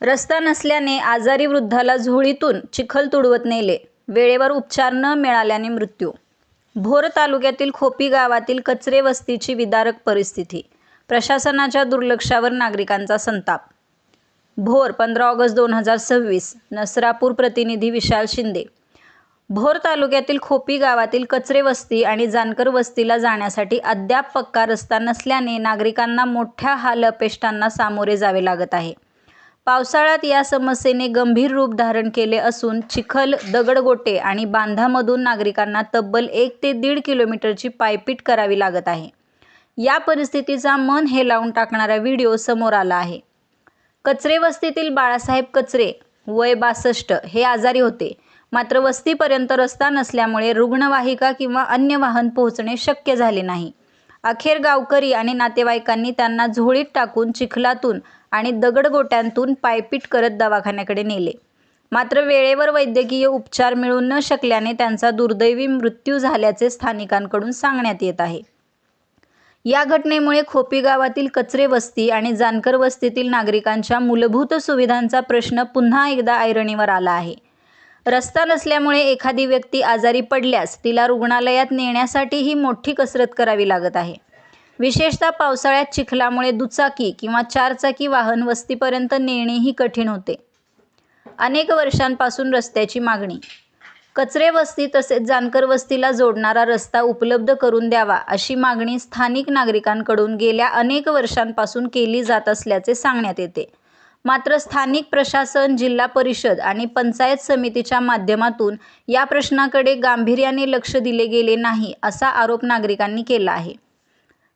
रस्ता नसल्याने आजारी वृद्धाला झोळीतून चिखल तुडवत नेले. वेळेवर उपचार न मिळाल्याने मृत्यू. भोर तालुक्यातील खोपी गावातील कचरे वस्तीची विदारक परिस्थिती. प्रशासनाच्या दुर्लक्षावर नागरिकांचा संताप. भोर 15 ऑगस्ट 2026. नसरापूर प्रतिनिधी विशाल शिंदे. भोर तालुक्यातील खोपी गावातील कचरे वस्ती आणि जानकर वस्तीला जाण्यासाठी अद्याप पक्का रस्ता नसल्याने नागरिकांना मोठ्या हालअपेष्टांना सामोरे जावे लागत आहे. पावसाळ्यात या समस्येने गंभीर रूप धारण केले असून चिखल, दगडगोटे आणि बांधामधून नागरिकांना तब्बल 1 ते 1.5 किलोमीटरची पायपीट करावी लागत आहे. या परिस्थितीचा मन हेलावून टाकणारा व्हिडिओ समोर आला आहे. कचरे वस्तीतील बाळासाहेब कचरे, वय 62, हे आजारी होते. मात्र वस्तीपर्यंत रस्ता नसल्यामुळे रुग्णवाहिका किंवा अन्य वाहन पोहोचणे शक्य झाले नाही. अखेर गावकरी आणि नातेवाईकांनी त्यांना झोळीत टाकून चिखलातून आणि दगडगोट्यांतून पायपीट करत दवाखान्याकडे नेले. मात्र वेळेवर वैद्यकीय उपचार मिळू न शकल्याने त्यांचा दुर्दैवी मृत्यू झाल्याचे स्थानिकांकडून सांगण्यात येत आहे. या घटनेमुळे खोपी गावातील कचरे वस्ती आणि जानकर वस्तीतील नागरिकांच्या मूलभूत सुविधांचा प्रश्न पुन्हा एकदा ऐरणीवर आला आहे. रस्ता नसल्यामुळे एखादी व्यक्ती आजारी पडल्यास तिला रुग्णालयात नेण्यासाठीही मोठी कसरत करावी लागत आहे. विशेषतः पावसाळ्यात चिखलामुळे दुचाकी किंवा 4 चाकी वाहन वस्तीपर्यंत नेणेही कठीण होते. अनेक वर्षांपासून रस्त्याची मागणी. कचरे वस्ती तसेच जानकर वस्तीला जोडणारा रस्ता उपलब्ध करून द्यावा अशी मागणी स्थानिक नागरिकांकडून गेल्या अनेक वर्षांपासून केली जात असल्याचे सांगण्यात येते. मात्र स्थानिक प्रशासन, जिल्हा परिषद आणि पंचायत समितीच्या माध्यमातून या प्रश्नाकडे गांभीर्याने लक्ष दिले गेले नाही असा आरोप नागरिकांनी केला आहे.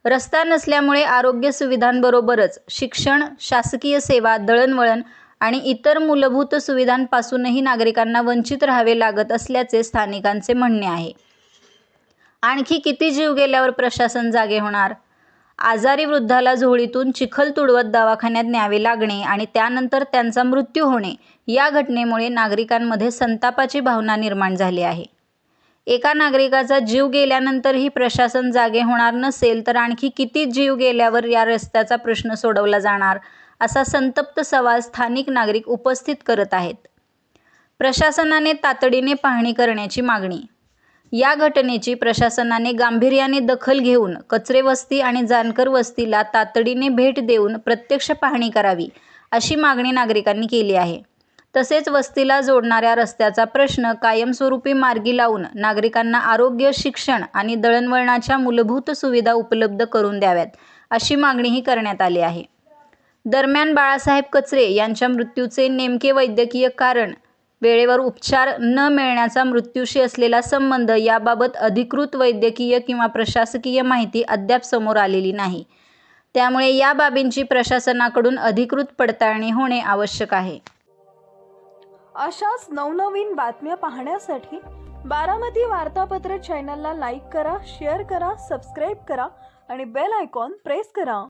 रस्ता नसल्यामुळे आरोग्य सुविधांबरोबरच शिक्षण, शासकीय सेवा, दळणवळण आणि इतर मूलभूत सुविधांपासूनही नागरिकांना वंचित राहावे लागत असल्याचे स्थानिकांचे म्हणणे आहे. आणखी किती जीव गेल्यावर प्रशासन जागे होणार? आजारी वृद्धाला झोळीतून चिखल तुडवत दवाखान्यात न्यावे लागणे आणि त्यानंतर त्यांचा मृत्यू होणे या घटनेमुळे नागरिकांमध्ये संतापाची भावना निर्माण झाली आहे. एका नागरिकाचा जीव गेल्यानंतरही प्रशासन जागे होणार नसेल तर आणखी किती जीव गेल्यावर या रस्त्याचा प्रश्न सोडवला जाणार, असा संतप्त सवाल स्थानिक नागरिक उपस्थित करत आहेत. प्रशासनाने तातडीने पाहणी करण्याची मागणी. या घटनेची प्रशासनाने गांभीर्याने दखल घेऊन कचरे वस्ती आणि जानकर वस्तीला तातडीने भेट देऊन प्रत्यक्ष पाहणी करावी अशी मागणी नागरिकांनी केली आहे. तसेच वस्तीला जोडणाऱ्या रस्त्याचा प्रश्न कायमस्वरूपी मार्गी लावून नागरिकांना आरोग्य, शिक्षण आणि दळणवळणाच्या मूलभूत सुविधा उपलब्ध करून द्याव्यात अशी मागणीही करण्यात आली आहे. दरम्यान बाळासाहेब कचरे यांच्या मृत्यूचे नेमके वैद्यकीय कारण, वेळेवर उपचार न मिळण्याचा मृत्यूशी असलेला संबंध याबाबत अधिकृत वैद्यकीय किंवा प्रशासकीय माहिती अद्याप समोर आलेली नाही. त्यामुळे या बाबींची प्रशासनाकडून अधिकृत पडताळणी होणे आवश्यक आहे. अशाच नवनवीन बातम्या पाहण्यासाठी बारामती वार्तापत्र चॅनलला लाईक करा, शेअर करा, सबस्क्राईब करा आणि बेल आयकॉन प्रेस करा.